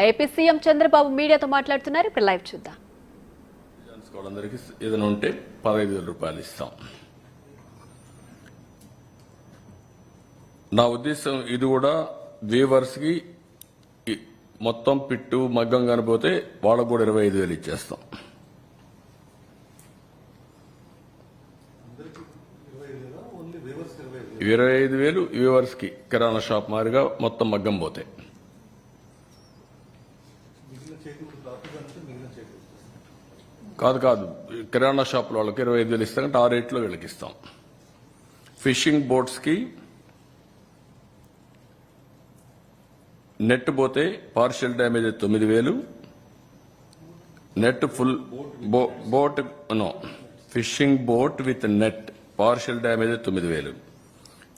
AP CM Chandrababu మీడియాతో మాట్లాడుతున్నారు. ఇప్పుడు లైవ్ చూద్దాం. అందరికీ ఏదైనా ఉంటే 15,000 రూపాయలు ఇస్తాం. నా ఉద్దేశం ఇది కూడా వీవర్స్ కి మొత్తం పిట్టు మగ్గం కనిపోతే వాళ్ళకు కూడా 25,000 ఇచ్చేస్తాం. $25,000 వ్యూవర్స్ కి కిరాణా షాప్ మారిగా మొత్తం మగ్గం పోతే కాదు కిరాణా షాప్ వాళ్ళకి 25,000 ఇస్తారంటే ఆ రేట్లో వీళ్ళకి ఇస్తాం. ఫిషింగ్ బోట్స్ కి నెట్ పోతే partial damage 9,000, net full boat no fishing boat with net partial damage 9,000,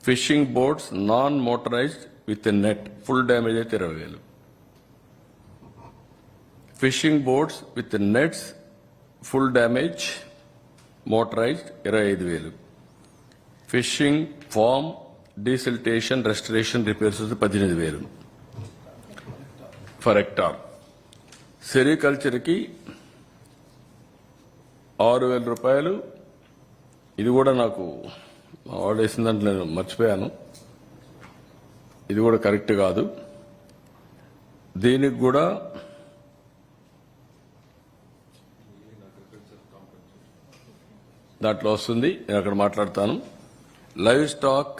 fishing boats non motorized with net full damage అయితే 20,000, fishing boats with nets full damage motorized 25,000, fishing farm desiltation restoration repairs 18,000 for hectare. Sericulture కి 6,000 రూపాయలు. ఇది కూడా నాకు వాడేసిందంటే నేను మర్చిపోయాను, ఇది కూడా కరెక్ట్ కాదు. దీనికి కూడా దాంట్లో వస్తుంది, నేను అక్కడ మాట్లాడతాను. లైవ్ స్టాక్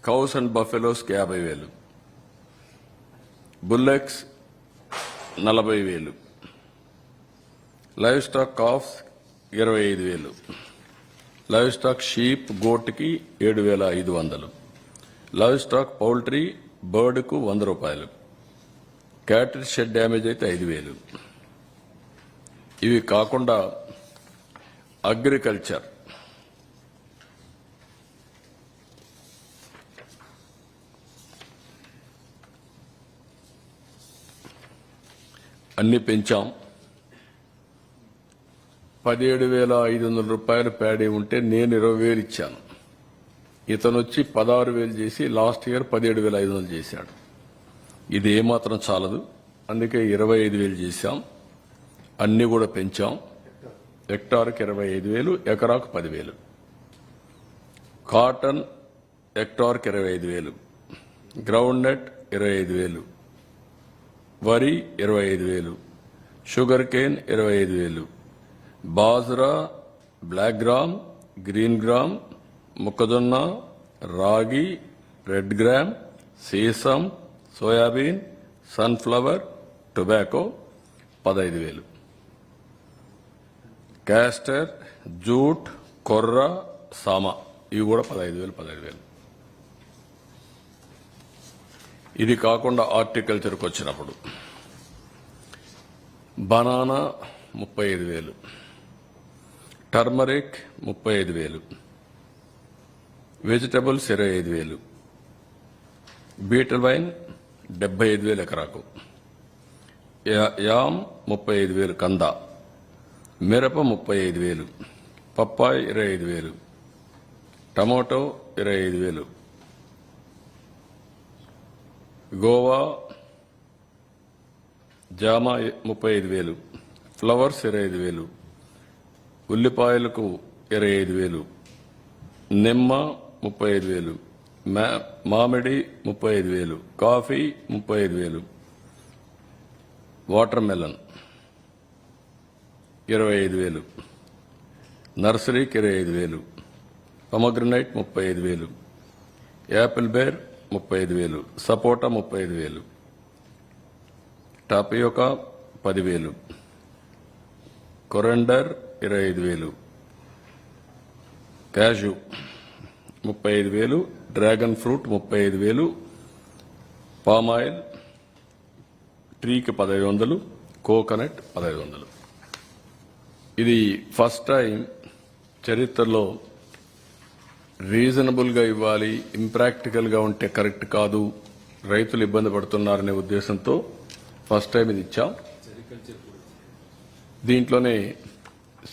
కౌస్ అండ్ బఫెలోస్కి 50,000, bullocks 40,000, livestock calves 25,000, livestock sheep గోట్కి 7,500, లైవ్ స్టాక్ పౌల్ట్రీ బర్డ్కు 100 రూపాయలు, క్యాటిల్ షెడ్ డ్యామేజ్ అయితే 5,000. ఇవి కాకుండా అగ్రికల్చర్ అన్ని పెంచాం. 17,500 రూపాయలు ప్యాడీ ఉంటే నేను 20,000 ఇచ్చాను. ఇతను వచ్చి 16,000 చేసి లాస్ట్ ఇయర్ 17,500 చేశాడు. ఇది ఏమాత్రం చాలదు, అందుకే 25,000 చేశాం. అన్ని కూడా పెంచాం. హెక్టార్కి 25,000, ఎకరాకు 10,000. కాటన్ హెక్టార్కి 25,000, గ్రౌండ్ నట్ 25,000, వరి 25,000, sugar cane 25,000, bajra, black gram, green gram, మొక్కజొన్న, రాగి, రెడ్ గ్రామ్, సీసం, soybean, sunflower, tobacco 15,000, castor, jute, కొర్ర, సామా ఇవి కూడా 15,000. ఇది కాకుండా హార్టికల్చర్కి వచ్చినప్పుడు banana 35,000, turmeric 35,000, vegetables 25,000, betel vine 75,000 ఎకరాకు, యామ్ 35,000 కంద, మిరప 35,000, పప్పాయి 25,000, టమోటో 25,000, గోవా జామ 35,000, ఫ్లవర్స్ 25,000, ఉల్లిపాయలకు 25,000, నిమ్మ 35,000, మామిడి 35,000, కాఫీ 35,000, వాటర్ మెలన్ 25,000, నర్సరీకి 25,000, pomegranate 35,000, apple ber 35,000, sapota 35,000, tapioca 10,000, coriander 25,000, cashew 35,000, dragon fruit 35,000, palm oil ట్రీకి 1,500, కోకోనట్ 1,500. ఇది ఫస్ట్ టైం చరిత్రలో రీజనబుల్ గా ఇవ్వాలి, ఇంప్రాక్టికల్ గా ఉంటే కరెక్ట్ కాదు, రైతులు ఇబ్బంది పడుతున్నారనే ఉద్దేశంతో ఫస్ట్ టైం ఇది ఇచ్చాం. దీంట్లోనే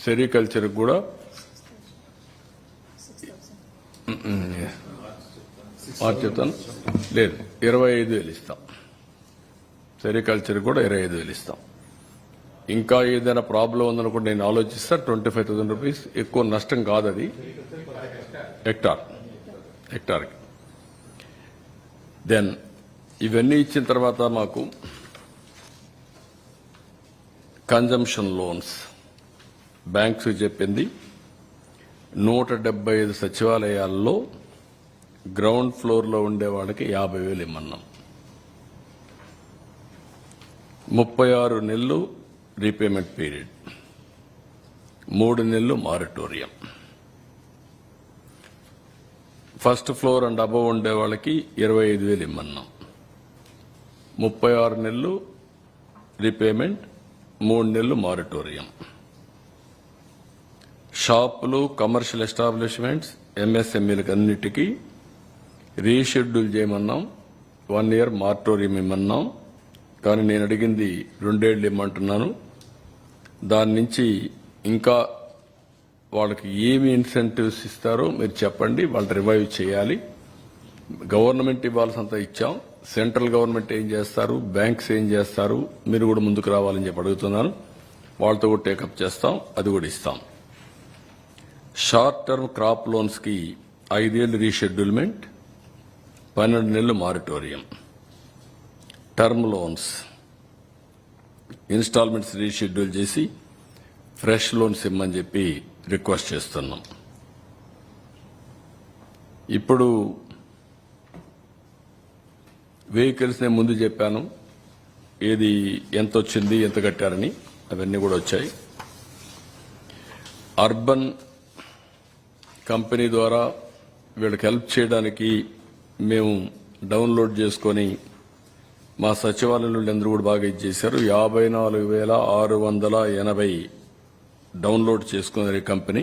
సెరికల్చర్ కూడా చెప్తాను లేదు 25,000 ఇస్తాం. సెరికల్చర్ కూడా 25,000 ఇస్తాం. ఇంకా ఏదైనా ప్రాబ్లం ఉందనుకుంటే నేను ఆలోచిస్తా 25,000 రూపీస్. ఎక్కువ నష్టం కాదు అది హెక్టార్కి. దెన్ ఇవన్నీ ఇచ్చిన తర్వాత మాకు కన్జంప్షన్ లోన్స్ బ్యాంక్స్ చెప్పింది 175 సచివాలయాల్లో గ్రౌండ్ ఫ్లోర్లో ఉండే వాళ్ళకి 50,000 ఇమ్మన్నాం. 36 నెలలు రీపేమెంట్ పీరియడ్, 3 నెలలు moratorium. First floor and above ఉండే వాళ్ళకి 25,000 ఇమ్మన్నాం. 36 నెలలు రీపేమెంట్, 3 నెలలు మారిటోరియం. షాపులు, కమర్షియల్ ఎస్టాబ్లిష్మెంట్స్, ఎంఎస్ఎంఈలకు అన్నిటికీ రీషెడ్యూల్ చేయమన్నాం. 1 ఇయర్ మారిటోరియం ఇమ్మన్నాం. కానీ నేను అడిగింది 2 ఏళ్లు ఇమ్మంటున్నాను. దాని నుంచి ఇంకా వాళ్ళకి ఏమి ఇన్సెంటివ్స్ ఇస్తారో మీరు చెప్పండి, వాళ్ళు రివైవ్ చేయాలి. గవర్నమెంట్ ఇవ్వాల్సినంత ఇచ్చాం, సెంట్రల్ గవర్నమెంట్ ఏం చేస్తారు, బ్యాంక్స్ ఏం చేస్తారు, మీరు కూడా ముందుకు రావాలని చెప్పి అడుగుతున్నాను. వాళ్ళతో కూడా టేకప్ చేస్తాం, అది కూడా ఇస్తాం. షార్ట్ టర్మ్ క్రాప్ లోన్స్ కి 5 ఏళ్లు రీషెడ్యూల్మెంట్, 12 నెలలు moratorium. Term loans installments reschedule చేసి ఫ్రెష్ లోన్స్ ఇమ్మని చెప్పి రిక్వెస్ట్ చేస్తున్నాం. ఇప్పుడు వెహికల్స్ నేను ముందు చెప్పాను, ఏది ఎంత వచ్చింది, ఎంత కట్టారని, అవన్నీ కూడా వచ్చాయి. అర్బన్ కంపెనీ ద్వారా వీళ్ళకి హెల్ప్ చేయడానికి మేము డౌన్లోడ్ చేసుకొని మా సచివాలయంలో అందరూ కూడా బాగా ఇచ్చేశారు. 54,680 డౌన్లోడ్ చేసుకున్నారు ఈ కంపెనీ.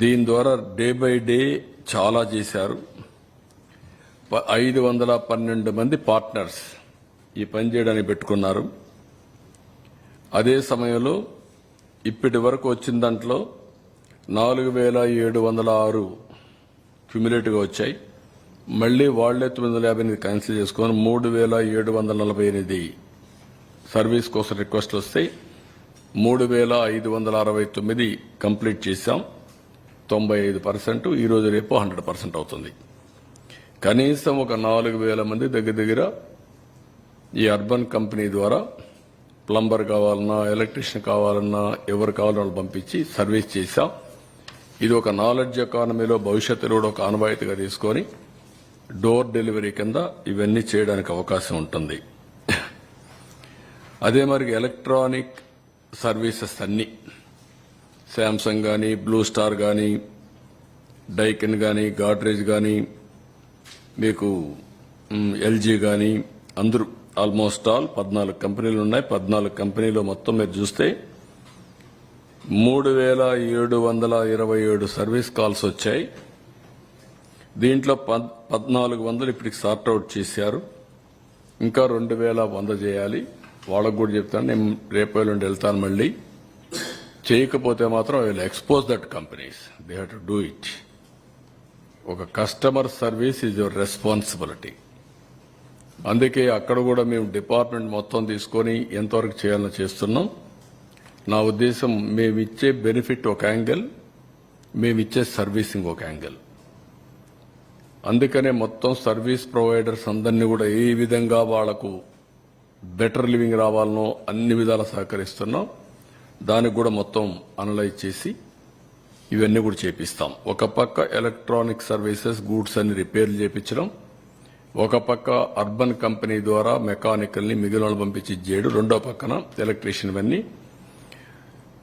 దీని ద్వారా డే బై డే చాలా చేశారు. 512 మంది పార్ట్నర్స్ ఈ పని చేయడానికి పెట్టుకున్నారు. అదే సమయంలో ఇప్పటి వరకు వచ్చిన దాంట్లో 4,706 క్యుములేటివ్గా వచ్చాయి. మళ్లీ వాళ్లే 958 క్యాన్సిల్ చేసుకుని 3,748 సర్వీస్ కోసం రిక్వెస్ట్లు వస్తాయి. 3,569 కంప్లీట్ చేశాం. 95%. ఈ రోజు రేపు 100% అవుతుంది. కనీసం ఒక 4,000 మంది దగ్గర ఈ అర్బన్ కంపెనీ ద్వారా ప్లంబర్ కావాలన్నా, ఎలక్ట్రీషియన్ కావాలన్నా, ఎవరు కావాలన్నా వాళ్ళు పంపించి సర్వీస్ చేశాం. ఇది ఒక నాలెడ్జ్ ఎకానమీలో భవిష్యత్తులో కూడా ఒక ఆనవాయితీగా తీసుకొని డోర్ డెలివరీ కింద ఇవన్నీ చేయడానికి అవకాశం ఉంటుంది. అదే మరి ఎలక్ట్రానిక్ సర్వీసెస్ అన్ని శాంసంగ్ కానీ, బ్లూ స్టార్ కానీ, డైకిన్ కానీ, గాడ్రేజ్ కానీ, మీకు ఎల్జీ కానీ, అందరూ ఆల్మోస్ట్ ఆల్ 14 కంపెనీలు ఉన్నాయి. 14 కంపెనీలో మొత్తం మీరు చూస్తే 3,727 సర్వీస్ కాల్స్ వచ్చాయి. దీంట్లో 1,400 ఇప్పటికి సార్ట్అవుట్ చేశారు. ఇంకా 2,100 చేయాలి. వాళ్ళకు కూడా చెప్తాను, నేను రేపు నుండి వెళ్తాను. మళ్ళీ చేయకపోతే మాత్రం I will expose that companies, they have to do it. ఒక customer service is your responsibility. అందుకే అక్కడ కూడా మేము డిపార్ట్మెంట్ మొత్తం తీసుకొని ఎంతవరకు చేయాలని చేస్తున్నాం. నా ఉద్దేశం, మేమిచ్చే బెనిఫిట్ ఒక యాంగిల్, మేమిచ్చే సర్వీసింగ్ ఒక యాంగిల్. అందుకనే మొత్తం సర్వీస్ ప్రొవైడర్స్ అందరినీ కూడా ఏ విధంగా వాళ్లకు బెటర్ లివింగ్ రావాలనో అన్ని విధాలా సహకరిస్తున్నాం. దానికి కూడా మొత్తం అనలైజ్ చేసి ఇవన్నీ కూడా చేపిస్తాం. ఒక పక్క ఎలక్ట్రానిక్ సర్వీసెస్, గూడ్స్ అన్ని రిపేర్లు చేపించడం, ఒక పక్క అర్బన్ కంపెనీ ద్వారా మెకానికల్ని మిగిలిన పంపించి చేయడం, రెండో పక్కన ఎలక్ట్రీషియన్ అన్ని.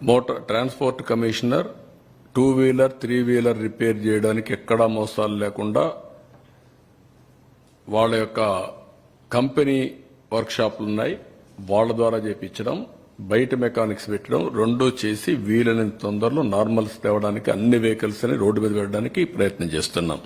Motor transport commissioner 2 wheeler 3 wheeler repair చేయడానికి ఎక్కడా మోసాలు లేకుండా వాళ్ళ యొక్క కంపెనీ వర్క్షాప్లు ఉన్నాయి, వాళ్ళ ద్వారా చేపించడం, బయట మెకానిక్స్ పెట్టడం, రెండూ చేసి వీలైనంత తొందరలో నార్మల్స్ తేవడానికి అన్ని వెహికల్స్ ని రోడ్డు మీద పెట్టడానికి ప్రయత్నం చేస్తున్నాం.